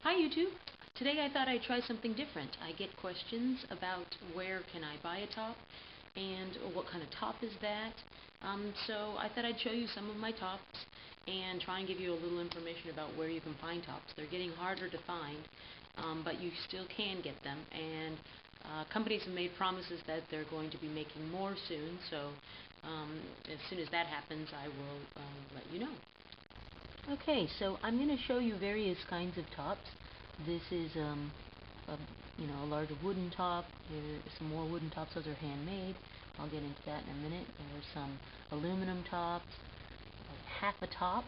Hi YouTube! Today I thought I'd try something different. I get questions about where can I buy a top and what kind of top is that. So I thought I'd show you some of my tops and try and give you a little information about where you can find tops. They're getting harder to find, but you still can get them, and companies have made promises that they're going to be making more soon, so as soon as that happens I will let you know. Okay, so I'm going to show you various kinds of tops. This is a large wooden top. Here's some more wooden tops. Those are handmade. I'll get into that in a minute. There's some aluminum tops, like half a top,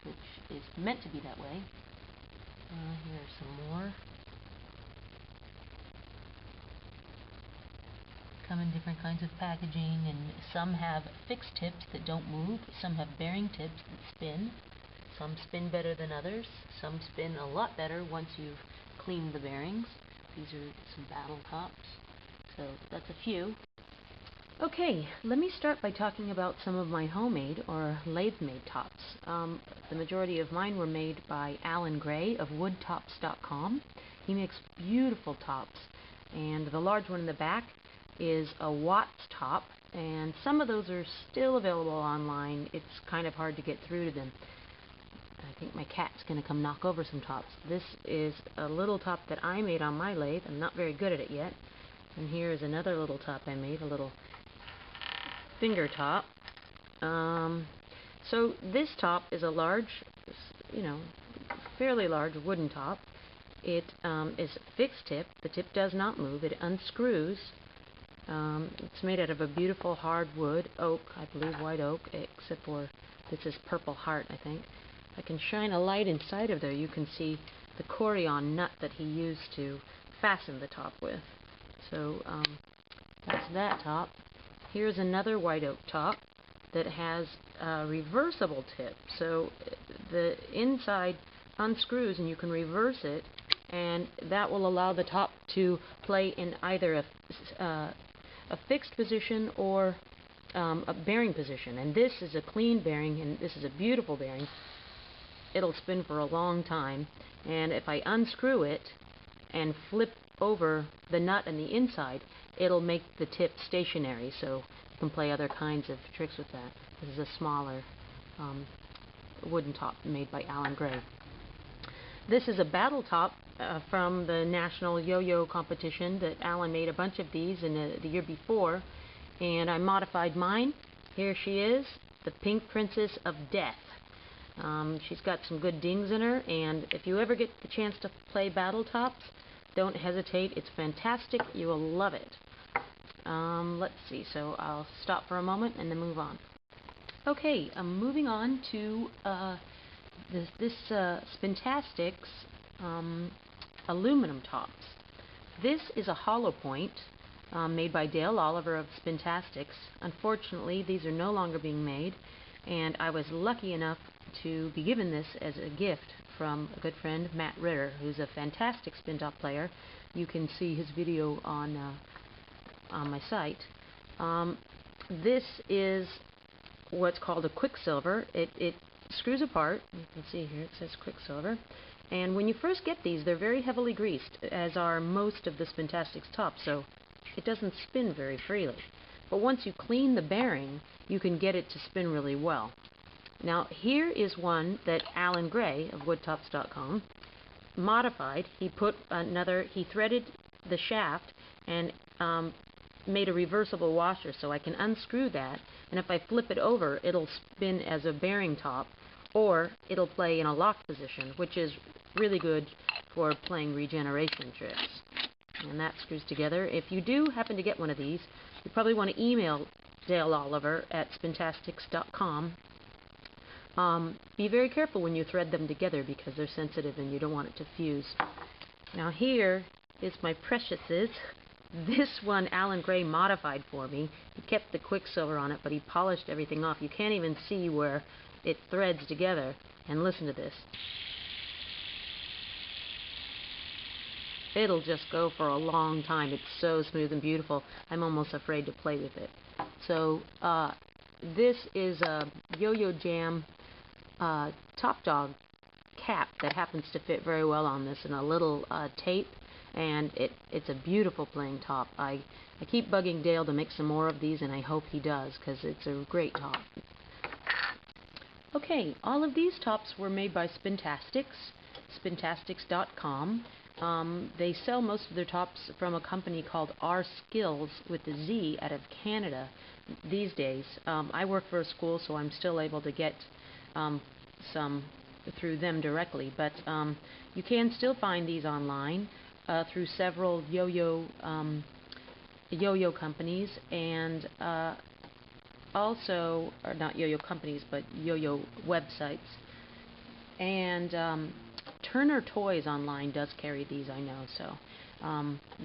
which is meant to be that way. Here's some more. Come in different kinds of packaging, and some have fixed tips that don't move, some have bearing tips that spin. Some spin better than others. Some spin a lot better once you've cleaned the bearings. These are some battle tops. So that's a few. Okay, let me start by talking about some of my homemade or lathe-made tops. The majority of mine were made by Alan Gray of woodtops.com. He makes beautiful tops, and the large one in the back is a Watts top, and some of those are still available online. It's kind of hard to get through to them. I think my cat's going to come knock over some tops. This is a little top that I made on my lathe. I'm not very good at it yet. And here is another little top I made, a little finger top. So this top is a large, fairly large wooden top. It is fixed tip. The tip does not move. It unscrews. It's made out of a beautiful hardwood oak, I believe white oak, except for this is Purple Heart, I think. I can shine a light inside of there. You can see the Corian nut that he used to fasten the top with. So that's that top. Here's another white oak top that has a reversible tip. So the inside unscrews and you can reverse it, and that will allow the top to play in either a fixed position or a bearing position. And this is a clean bearing, and this is a beautiful bearing. It'll spin for a long time, and if I unscrew it and flip over the nut and the inside, it'll make the tip stationary, so you can play other kinds of tricks with that. This is a smaller wooden top made by Alan Gray. This is a battle top from the National Yo-Yo competition that Alan made a bunch of these in the year before, and I modified mine. Here she is, the Pink Princess of Death. She's got some good dings in her, and if you ever get the chance to play battle tops, don't hesitate. It's fantastic. You will love it. Let's see, so I'll stop for a moment and then move on. Okay, I'm moving on to this Spintastics aluminum tops. This is a hollow point made by Dale Oliver of Spintastics. Unfortunately, these are no longer being made, and I was lucky enough to be given this as a gift from a good friend, Matt Ritter, who's a fantastic spin top player. You can see his video on my site. This is what's called a Quicksilver. It screws apart. You can see here it says Quicksilver. And when you first get these, they're very heavily greased, as are most of the Spintastics tops, so it doesn't spin very freely. But once you clean the bearing, you can get it to spin really well. Now here is one that Alan Gray of woodtops.com modified. He threaded the shaft and made a reversible washer, so I can unscrew that, and if I flip it over, it'll spin as a bearing top, or it'll play in a locked position, which is really good for playing regeneration tricks. And that screws together. If you do happen to get one of these, you probably want to email Dale Oliver at spintastics.com. Be very careful when you thread them together because they're sensitive and you don't want it to fuse. Now here is my preciouses. This one Alan Gray modified for me. He kept the Quicksilver on it, but he polished everything off. You can't even see where it threads together. And listen to this. It'll just go for a long time. It's so smooth and beautiful. I'm almost afraid to play with it. So this is a Yo-Yo Jam Top Dog cap that happens to fit very well on this, and a little tape, and it's a beautiful playing top. I keep bugging Dale to make some more of these, and I hope he does, because it's a great top. Okay, all of these tops were made by Spintastics, spintastics.com. They sell most of their tops from a company called R Skills with a Z out of Canada these days. I work for a school, so I'm still able to get some through them directly, but you can still find these online through several yo-yo companies, and also, or not yo-yo companies, but yo-yo websites. And Turner Toys online does carry these, I know, so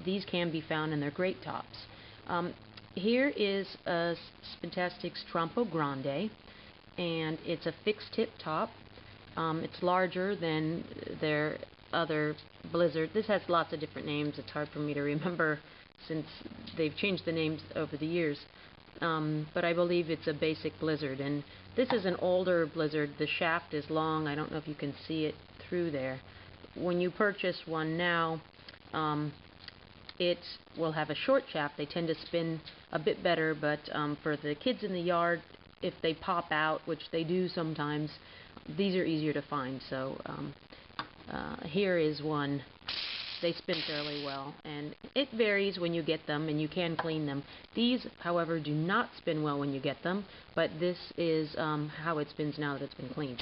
these can be found, and they're great tops. Here is a Spintastics Trompo Grande, and it's a fixed tip top. It's larger than their other Blizzard. This has lots of different names. It's hard for me to remember since they've changed the names over the years. But I believe it's a basic Blizzard, and this is an older Blizzard. The shaft is long. I don't know if you can see it through there. When you purchase one now, it will have a short shaft. They tend to spin a bit better, but for the kids in the yard, if they pop out, which they do sometimes, these are easier to find. So here is one. They spin fairly well, and it varies when you get them, and you can clean them. These, however, do not spin well when you get them, but this is how it spins now that it's been cleaned.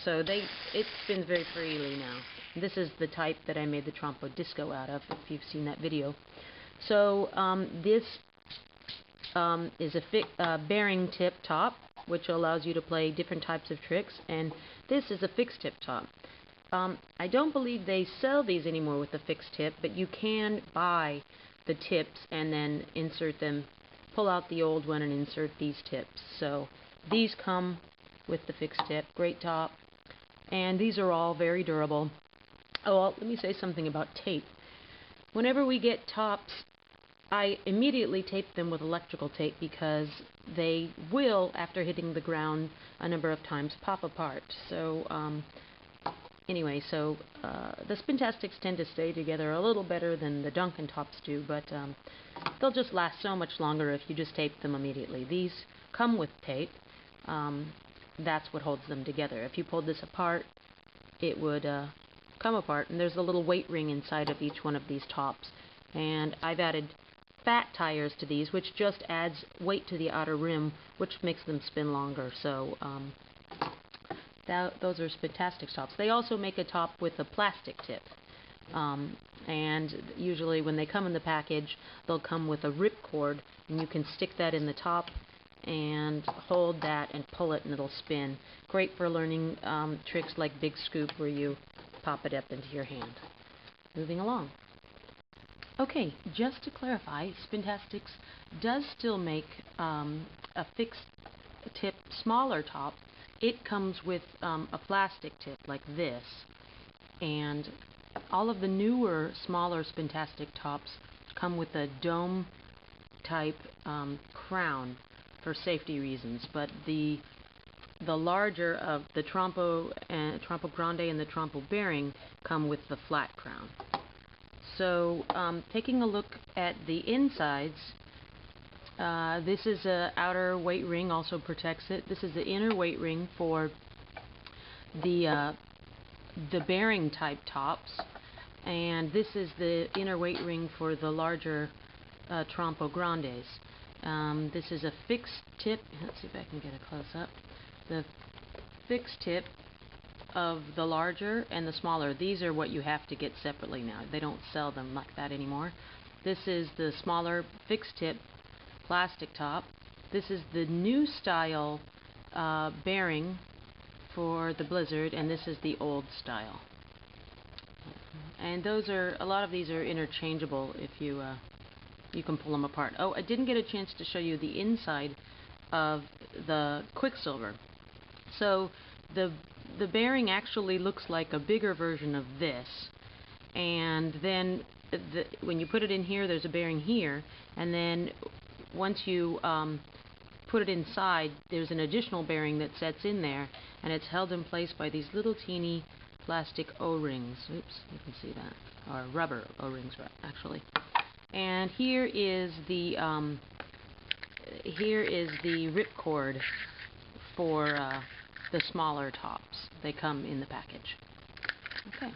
So it spins very freely now. This is the type that I made the Trompo Disco out of, if you've seen that video. So this is a bearing tip top, which allows you to play different types of tricks, and this is a fixed tip top. I don't believe they sell these anymore with the fixed tip, but you can buy the tips and then insert them, pull out the old one and insert these tips. So these come with the fixed tip, great top, and these are all very durable. Oh, well, let me say something about tape. Whenever we get tops, I immediately tape them with electrical tape because they will, after hitting the ground a number of times, pop apart. So anyway, so the Spintastics tend to stay together a little better than the Duncan tops do, but they'll just last so much longer if you just tape them immediately. These come with tape. That's what holds them together. If you pulled this apart, it would come apart, and there's a little weight ring inside of each one of these tops. And I've added fat tires to these, which just adds weight to the outer rim, which makes them spin longer. So those are Spintastics tops. They also make a top with a plastic tip, and usually when they come in the package, they'll come with a rip cord, and you can stick that in the top and hold that and pull it, and it'll spin. Great for learning tricks like Big Scoop, where you pop it up into your hand. Moving along. Okay, just to clarify, Spintastics does still make a fixed tip smaller top. It comes with a plastic tip like this, and all of the newer, smaller Spintastic tops come with a dome type crown for safety reasons, but the larger of the Trompo Grande and the Trompo Bearing come with the flat crown. So taking a look at the insides, this is an outer weight ring, also protects it. This is the inner weight ring for the bearing type tops, and this is the inner weight ring for the larger Trompo Grandes. This is a fixed tip. Let's see if I can get a close-up. The fixed tip of the larger and the smaller. These are what you have to get separately now. They don't sell them like that anymore. This is the smaller fixed tip plastic top. This is the new style bearing for the Blizzard, and this is the old style. And those are, a lot of these are interchangeable if you can pull them apart. Oh, I didn't get a chance to show you the inside of the Quicksilver. So the bearing actually looks like a bigger version of this, and then when you put it in here, there's a bearing here, and then once you put it inside, there's an additional bearing that sets in there, and it's held in place by these little teeny plastic O-rings. Oops, you can see that. Or rubber O-rings, actually. And here is the ripcord for the smaller tops. They come in the package. Okay.